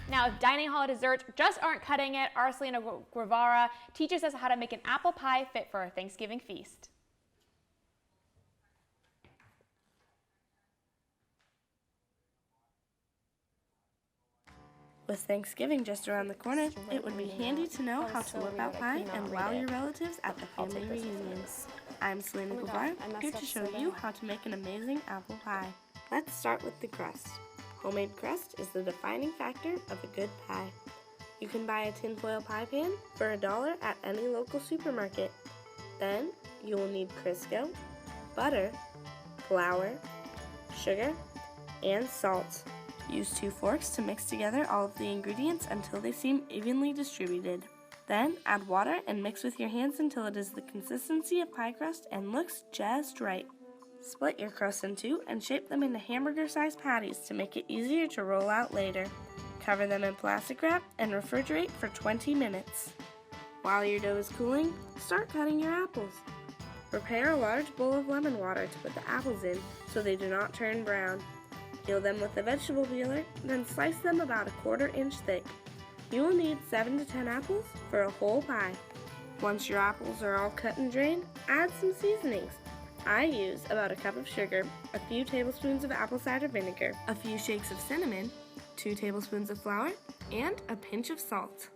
Now, if dining hall desserts just aren't cutting it, our Selena Guevara teaches us how to make an apple pie fit for a Thanksgiving feast. With Thanksgiving just around the corner, it would be handy to know how to whip out pie and wow your relatives at the family reunions. I'm Selena Guevara, here to show you how to make an amazing apple pie. Let's start with the crust. Homemade crust is the defining factor of a good pie. You can buy a tinfoil pie pan for $1 at any local supermarket. Then, you will need Crisco, butter, flour, sugar, and salt. Use 2 forks to mix together all of the ingredients until they seem evenly distributed. Then add water and mix with your hands until it is the consistency of pie crust and looks just right. Split your crust in 2 and shape them into hamburger-sized patties to make it easier to roll out later. Cover them in plastic wrap and refrigerate for 20 minutes. While your dough is cooling, start cutting your apples. Prepare a large bowl of lemon water to put the apples in so they do not turn brown. Peel them with a vegetable peeler, then slice them about a 1/4 inch thick. You will need 7 to 10 apples for a whole pie. Once your apples are all cut and drained, add some seasonings. I use about a cup of sugar, a few tablespoons of apple cider vinegar, a few shakes of cinnamon, 2 tablespoons of flour, and a pinch of salt.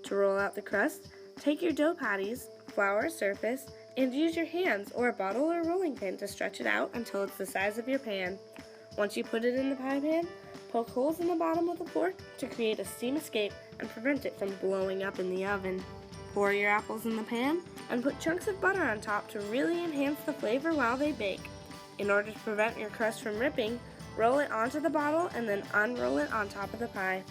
To roll out the crust, take your dough patties, flour a surface, and use your hands or a bottle or rolling pin to stretch it out until it's the size of your pan. Once you put it in the pie pan, poke holes in the bottom with a fork to create a steam escape and prevent it from blowing up in the oven. Pour your apples in the pan and put chunks of butter on top to really enhance the flavor while they bake. In order to prevent your crust from ripping, roll it onto the bottle and then unroll it on top of the pie.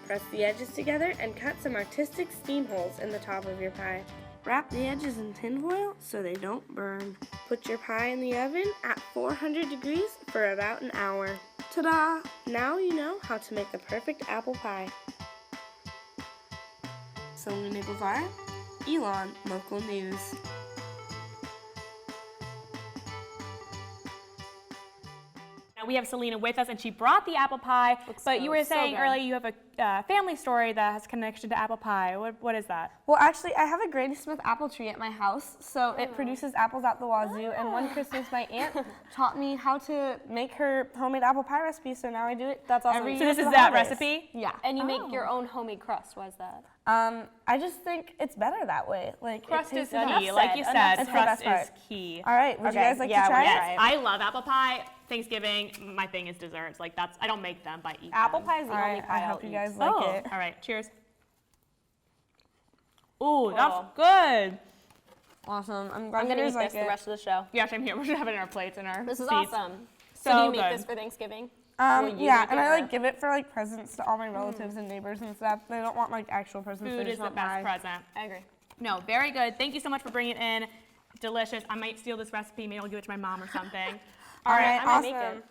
Press the edges together and cut some artistic steam holes in the top of your pie. Wrap the edges in tin foil so they don't burn. Put your pie in the oven at 400 degrees for about an hour. Ta-da! Now you know how to make the perfect apple pie. Selena Guevara, ELN Local News. Now we have Selena with us, and she brought the apple pie. But you were saying earlier you have a family story that has connection to apple pie. What is that? Well, actually, I have a Granny Smith apple tree at my house, so it produces apples out the wazoo. And one Christmas, my aunt taught me how to make her homemade apple pie recipe, so now I do it. That's awesome. Every So year this for is the that holidays. recipe? Yeah. And you make your own homemade crust. Why is that? I just think it's better that way. Like Crust it is tastes key, like you said. It's the Crust best is part. key. All right, would you guys like to try Yes, it? I love apple pie. Thanksgiving, my thing is desserts. Like I don't make them, but I eat Apple them. pie is the All only right, pie I I'll hope you eat. guys like it. All right, cheers. Ooh, that's good. Awesome. I'm I'm glad gonna you eat guys like this the it. rest of the show. Yeah, same here. We're just having our plates and our This is seats. awesome. So do you make good. this for Thanksgiving? Yeah, make and it I for- like give it for like presents to all my relatives and neighbors and stuff. They don't want like actual presents. Food they is just the want best pie. present. I agree. No, very good. Thank you so much for bringing it in. Delicious. I might steal this recipe. Maybe I'll give it to my mom or something. All right, I might make awesome. it.